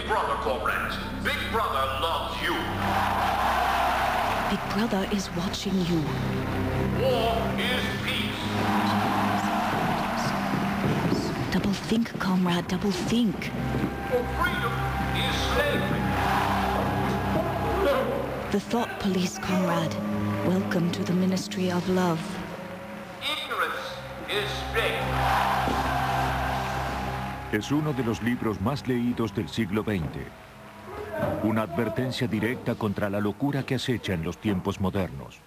Brother, comrades. Big Brother loves you. Big Brother is watching you. War is peace. Double think, comrade, double think. For freedom is slavery. The Thought Police, comrade. Welcome to the Ministry of Love. Ignorance is strength. Es uno de los libros más leídos del siglo XX. Una advertencia directa contra la locura que acecha en los tiempos modernos.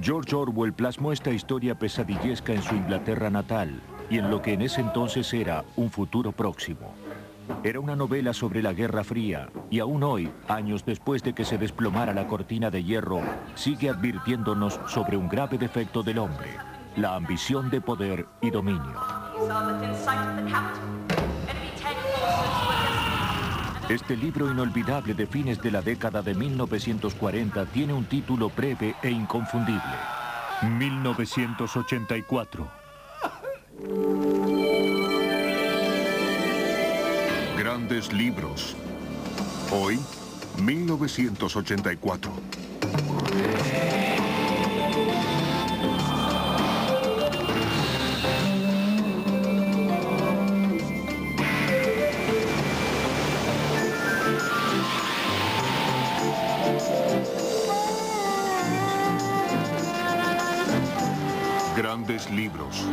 George Orwell plasmó esta historia pesadillesca en su Inglaterra natal y en lo que en ese entonces era un futuro próximo. Era una novela sobre la Guerra Fría y aún hoy, años después de que se desplomara la cortina de hierro, sigue advirtiéndonos sobre un grave defecto del hombre, la ambición de poder y dominio. Este libro inolvidable de fines de la década de 1940 tiene un título breve e inconfundible. 1984. Grandes libros. Hoy, 1984. Grandes libros.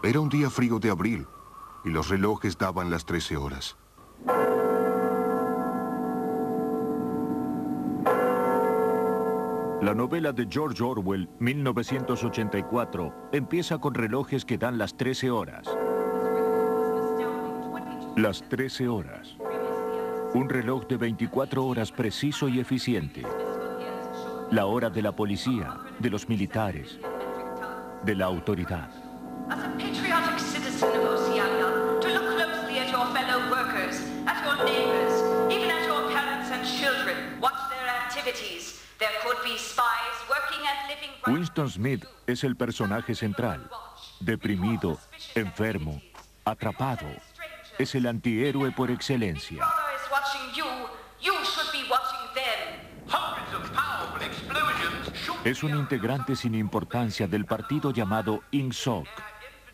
Era un día frío de abril y los relojes daban las 13 horas. La novela de George Orwell, 1984, empieza con relojes que dan las 13 horas. Las 13 horas. Un reloj de 24 horas preciso y eficiente. La hora de la policía, de los militares, de la autoridad. As a patriotic citizen of Oceania, to look closely at your fellow workers, at your neighbors, even at your parents and children, watch their activities. There could be spies working and living right. Winston Smith es el personaje central. Deprimido, enfermo, atrapado. Es el antihéroe por excelencia. Es un integrante sin importancia del partido llamado INSOC,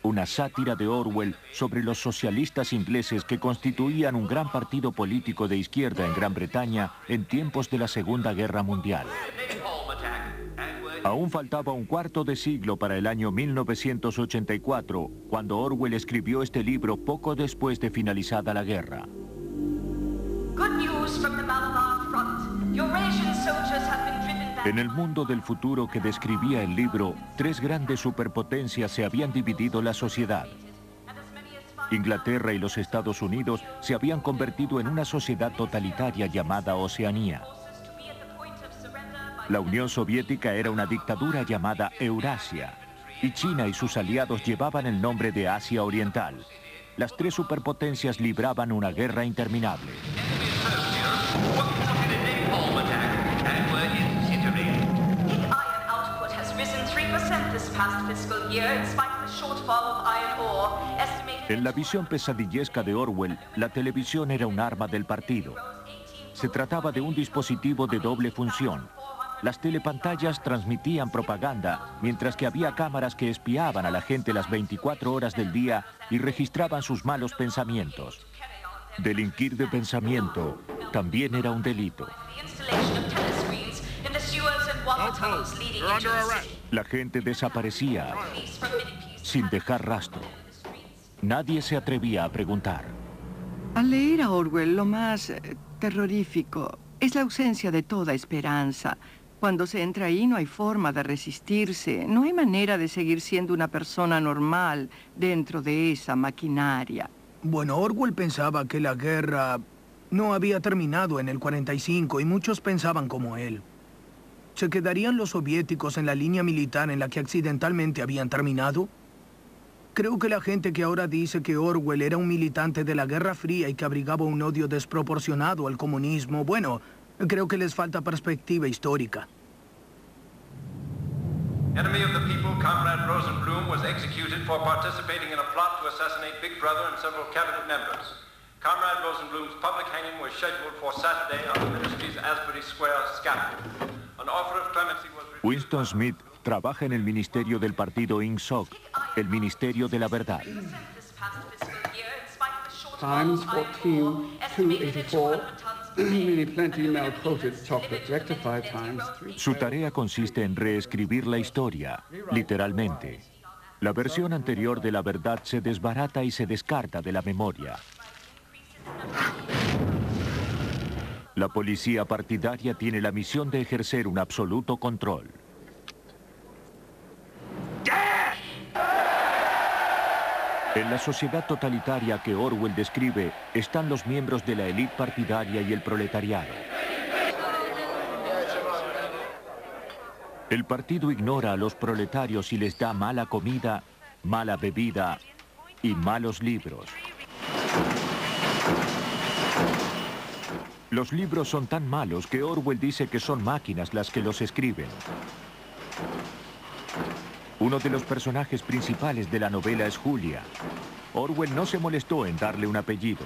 una sátira de Orwell sobre los socialistas ingleses que constituían un gran partido político de izquierda en Gran Bretaña en tiempos de la Segunda Guerra Mundial. Aún faltaba un cuarto de siglo para el año 1984, cuando Orwell escribió este libro poco después de finalizada la guerra. En el mundo del futuro que describía el libro, tres grandes superpotencias se habían dividido la sociedad. Inglaterra y los Estados Unidos se habían convertido en una sociedad totalitaria llamada Oceanía. La Unión Soviética era una dictadura llamada Eurasia, y China y sus aliados llevaban el nombre de Asia Oriental. Las tres superpotencias libraban una guerra interminable. En la visión pesadillesca de Orwell, la televisión era un arma del partido. Se trataba de un dispositivo de doble función. Las telepantallas transmitían propaganda, mientras que había cámaras que espiaban a la gente las 24 horas del día y registraban sus malos pensamientos. Delinquir de pensamiento también era un delito. La gente desaparecía sin dejar rastro. Nadie se atrevía a preguntar. Al leer a Orwell, lo más terrorífico es la ausencia de toda esperanza. Cuando se entra ahí no hay forma de resistirse, no hay manera de seguir siendo una persona normal dentro de esa maquinaria. Bueno, Orwell pensaba que la guerra no había terminado en el 45 y muchos pensaban como él. ¿Se quedarían los soviéticos en la línea militar en la que accidentalmente habían terminado? Creo que la gente que ahora dice que Orwell era un militante de la Guerra Fría y que abrigaba un odio desproporcionado al comunismo, bueno, creo que les falta perspectiva histórica. Enemy of the people, Comrade Rosenblum was executed for participating in a plot to assassinate Big Brother and several cabinet members. Conrad Rosenblum's public hanging was scheduled for Saturday on the Ministry's Asbury Square scaffold. An offer of clemency was refused. Winston Smith trabaja en el ministerio del partido INSOC, el Ministerio de la Verdad. Times 14:284, meaning plenty mal-coated chocolate, rectified times 3. Su tarea consiste en reescribir la historia, literalmente. La versión anterior de la verdad se desbarata y se descarta de la memoria. La policía partidaria tiene la misión de ejercer un absoluto control. En la sociedad totalitaria que Orwell describe, están los miembros de la élite partidaria y el proletariado. El partido ignora a los proletarios y les da mala comida, mala bebida y malos libros. Los libros son tan malos que Orwell dice que son máquinas las que los escriben. Uno de los personajes principales de la novela es Julia. Orwell no se molestó en darle un apellido.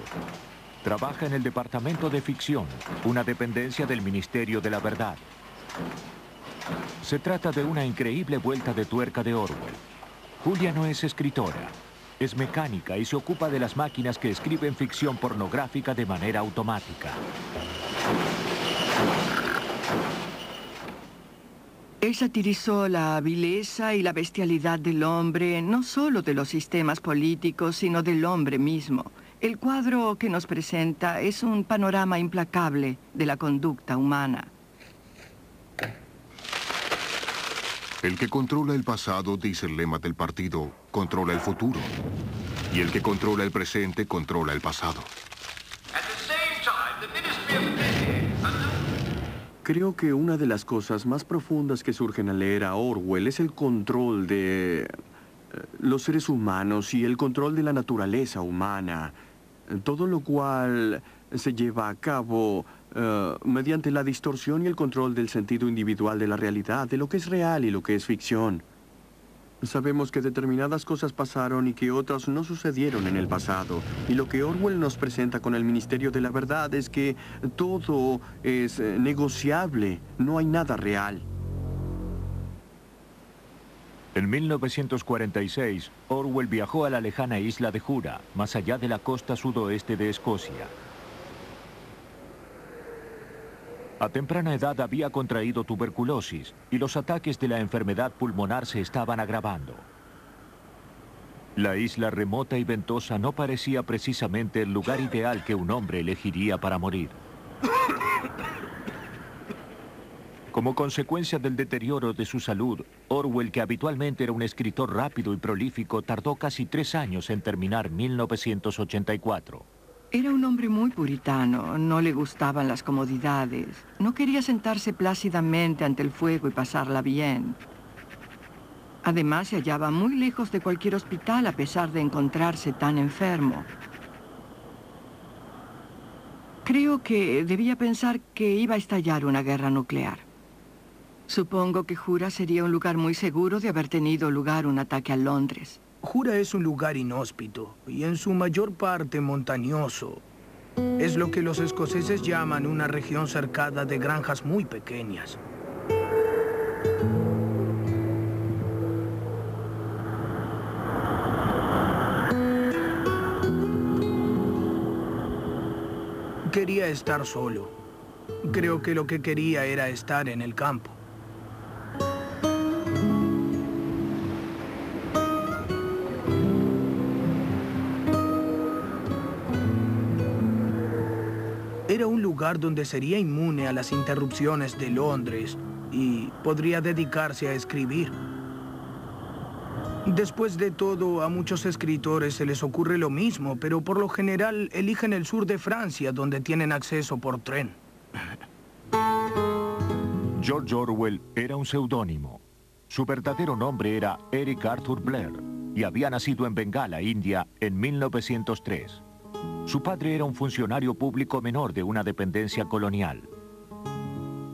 Trabaja en el Departamento de Ficción, una dependencia del Ministerio de la Verdad. Se trata de una increíble vuelta de tuerca de Orwell. Julia no es escritora, es mecánica y se ocupa de las máquinas que escriben ficción pornográfica de manera automática. Él satirizó la vileza y la bestialidad del hombre, no solo de los sistemas políticos, sino del hombre mismo. El cuadro que nos presenta es un panorama implacable de la conducta humana. El que controla el pasado, dice el lema del partido, controla el futuro. Y el que controla el presente, controla el pasado. At the same time, the Ministry of Plenty Creo que una de las cosas más profundas que surgen al leer a Orwell es el control de los seres humanos y el control de la naturaleza humana, todo lo cual se lleva a cabo mediante la distorsión y el control del sentido individual de la realidad, de lo que es real y lo que es ficción. Sabemos que determinadas cosas pasaron y que otras no sucedieron en el pasado. Y lo que Orwell nos presenta con el Ministerio de la Verdad es que todo es negociable, no hay nada real. En 1946, Orwell viajó a la lejana isla de Jura, más allá de la costa sudoeste de Escocia. A temprana edad había contraído tuberculosis y los ataques de la enfermedad pulmonar se estaban agravando. La isla remota y ventosa no parecía precisamente el lugar ideal que un hombre elegiría para morir. Como consecuencia del deterioro de su salud, Orwell, que habitualmente era un escritor rápido y prolífico, tardó casi 3 años en terminar 1984. Era un hombre muy puritano, no le gustaban las comodidades. No quería sentarse plácidamente ante el fuego y pasarla bien. Además, se hallaba muy lejos de cualquier hospital a pesar de encontrarse tan enfermo. Creo que debía pensar que iba a estallar una guerra nuclear. Supongo que Jura sería un lugar muy seguro de haber tenido lugar un ataque a Londres. Jura es un lugar inhóspito y en su mayor parte montañoso. Es lo que los escoceses llaman una región cercada de granjas muy pequeñas. Quería estar solo. Creo que lo que quería era estar en el campo. Era un lugar donde sería inmune a las interrupciones de Londres y podría dedicarse a escribir. Después de todo, a muchos escritores se les ocurre lo mismo, pero por lo general eligen el sur de Francia, donde tienen acceso por tren. George Orwell era un seudónimo. Su verdadero nombre era Eric Arthur Blair y había nacido en Bengala, India, en 1903. Su padre era un funcionario público menor de una dependencia colonial.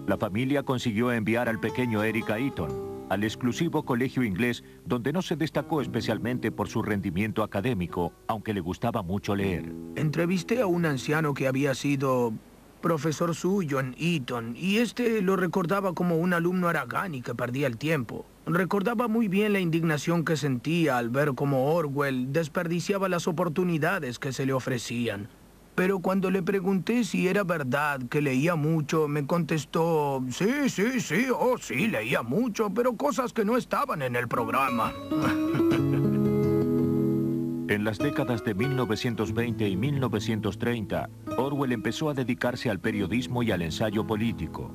La familia consiguió enviar al pequeño Eric a Eton, al exclusivo colegio inglés donde no se destacó especialmente por su rendimiento académico, aunque le gustaba mucho leer. Entrevisté a un anciano que había sido profesor suyo en Eton, y este lo recordaba como un alumno haragán y que perdía el tiempo. Recordaba muy bien la indignación que sentía al ver cómo Orwell desperdiciaba las oportunidades que se le ofrecían. Pero cuando le pregunté si era verdad que leía mucho, me contestó, sí, leía mucho, pero cosas que no estaban en el programa. En las décadas de 1920 y 1930, Orwell empezó a dedicarse al periodismo y al ensayo político.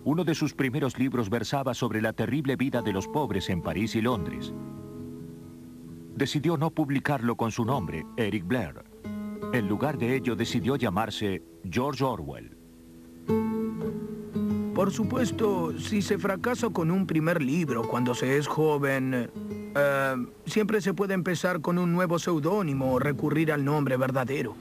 Uno de sus primeros libros versaba sobre la terrible vida de los pobres en París y Londres. Decidió no publicarlo con su nombre, Eric Blair. En lugar de ello, decidió llamarse George Orwell. Por supuesto, si se fracasa con un primer libro cuando se es joven, siempre se puede empezar con un nuevo seudónimo o recurrir al nombre verdadero.